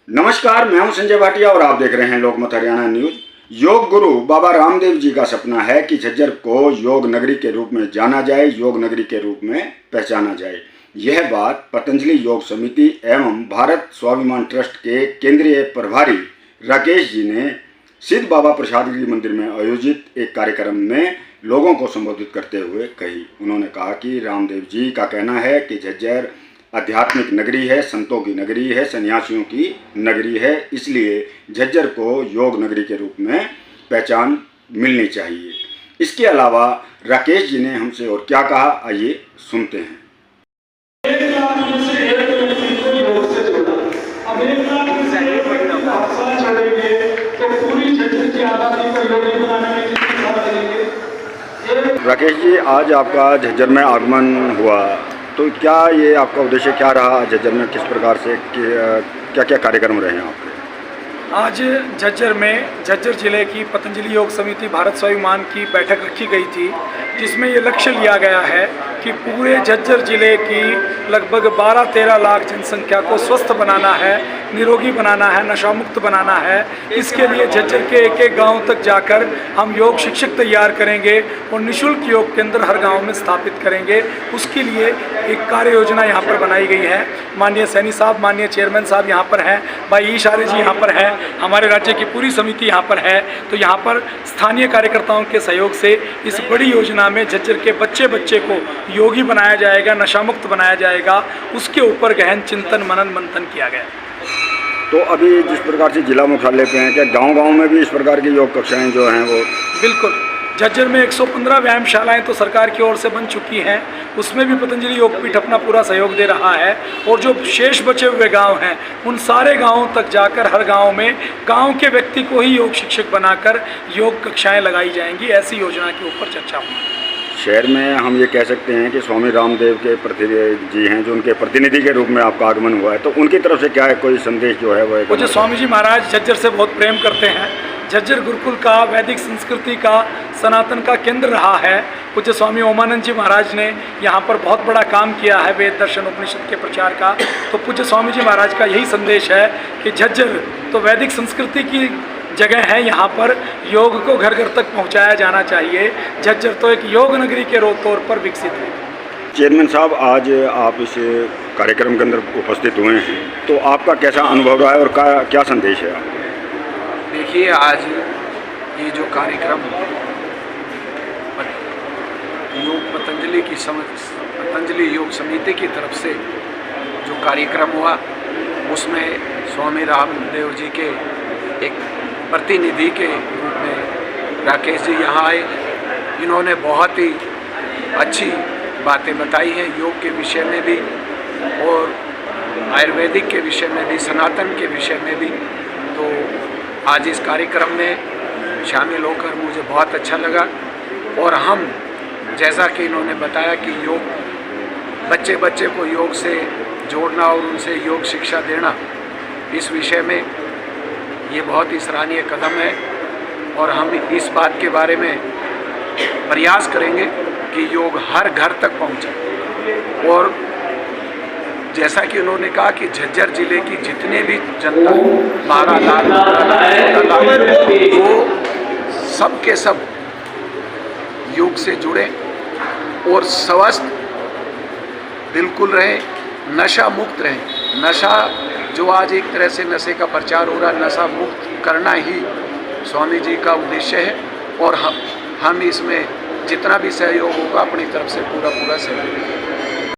नमस्कार, मैं हूं संजय भाटिया और आप देख रहे हैं लोकमत हरियाणा न्यूज। योग गुरु बाबा रामदेव जी का सपना है कि झज्जर को योग नगरी के रूप में जाना जाए, योग नगरी के रूप में पहचाना जाए। यह बात पतंजलि योग समिति एवं भारत स्वाभिमान ट्रस्ट के केंद्रीय प्रभारी राकेश जी ने सिद्ध बाबा प्रसाद गिरी मंदिर में आयोजित एक कार्यक्रम में लोगों को संबोधित करते हुए कही। उन्होंने कहा कि रामदेव जी का कहना है कि झज्जर आध्यात्मिक नगरी है, संतों की नगरी है, सन्यासियों की नगरी है, इसलिए झज्जर को योग नगरी के रूप में पहचान मिलनी चाहिए। इसके अलावा राकेश जी ने हमसे और क्या कहा, आइए सुनते हैं। राकेश जी, आज आपका झज्जर में आगमन हुआ, तो क्या ये आपका उद्देश्य क्या रहा झज्जर में, किस प्रकार से क्या क्या कार्यक्रम रहे हैं आपके? आज झज्जर जिले की पतंजलि योग समिति भारत स्वाभिमान की बैठक रखी गई थी, जिसमें ये लक्ष्य लिया गया है कि पूरे झज्जर जिले की लगभग 12-13 लाख जनसंख्या को स्वस्थ बनाना है, निरोगी बनाना है, नशा मुक्त बनाना है। इसके लिए झज्जर के एक एक गांव तक जाकर हम योग शिक्षक तैयार करेंगे और निःशुल्क योग केंद्र हर गांव में स्थापित करेंगे। उसके लिए एक कार्य योजना यहाँ पर बनाई गई है। माननीय सैनी साहब, माननीय चेयरमैन साहब यहाँ पर हैं, भाई ईशारे जी यहाँ पर हैं, हमारे राज्य की पूरी समिति यहाँ पर है। तो यहाँ पर स्थानीय कार्यकर्ताओं के सहयोग से इस बड़ी योजना में झज्जर के बच्चे को योगी बनाया जाएगा, नशा मुक्त बनाया जाएगा। उसके ऊपर गहन चिंतन मनन मंथन किया गया। तो अभी जिस प्रकार से जिला मुख्यालय पे हैं, क्या गांव-गांव में भी इस प्रकार की योग कक्षाएं जो हैं वो? बिल्कुल, झज्जर में 115 व्यायामशालाएं तो सरकार की ओर से बन चुकी हैं। उसमें भी पतंजलि योगपीठ अपना पूरा सहयोग दे रहा है। और जो शेष बचे हुए गांव हैं, उन सारे गांवों तक जाकर हर गांव में गांव के व्यक्ति को ही योग शिक्षक बनाकर योग कक्षाएं लगाई जाएंगी। ऐसी योजना के ऊपर चर्चा हुई। शहर में हम ये कह सकते हैं कि स्वामी रामदेव के प्रतिनिधि जी हैं, जो उनके प्रतिनिधि के रूप में आपका आगमन हुआ है, तो उनकी तरफ से क्या है, कोई संदेश जो है वो? जो स्वामी जी महाराज झज्जर से बहुत प्रेम करते हैं। झज्जर गुरुकुल का, वैदिक संस्कृति का, सनातन का केंद्र रहा है। पूज्य स्वामी ओमानंद जी महाराज ने यहाँ पर बहुत बड़ा काम किया है वेद दर्शन उपनिषद के प्रचार का। तो पूज्य स्वामी जी महाराज का यही संदेश है कि झज्जर तो वैदिक संस्कृति की जगह है, यहाँ पर योग को घर घर तक पहुँचाया जाना चाहिए। झज्जर तो एक योग नगरी के तौर पर विकसित है। चेयरमैन साहब, आज आप इस कार्यक्रम के अंदर उपस्थित हुए हैं, तो आपका कैसा अनुभव रहा है और क्या संदेश है? देखिए, आज ये जो कार्यक्रम योग पतंजलि योग समिति की तरफ से जो कार्यक्रम हुआ, उसमें स्वामी रामदेव जी के एक प्रतिनिधि के रूप में राकेश जी यहाँ आए। इन्होंने बहुत ही अच्छी बातें बताई हैं योग के विषय में भी और आयुर्वेदिक के विषय में भी, सनातन के विषय में भी। तो आज इस कार्यक्रम में शामिल होकर मुझे बहुत अच्छा लगा। और हम, जैसा कि इन्होंने बताया कि योग बच्चे को योग से जोड़ना और उनसे योग शिक्षा देना, इस विषय में ये बहुत ही सराहनीय कदम है। और हम इस बात के बारे में प्रयास करेंगे कि योग हर घर तक पहुंचे। और जैसा कि उन्होंने कहा कि झज्जर जिले की जितने भी जनता 12 लाख, 14 लाख, वो सब के सब योग से जुड़े और स्वस्थ बिल्कुल रहें, नशा मुक्त रहें। नशा जो आज एक तरह से नशे का प्रचार हो रहा, नशा मुक्त करना ही स्वामी जी का उद्देश्य है। और हम इसमें जितना भी सहयोग होगा अपनी तरफ से पूरा सहयोग देंगे।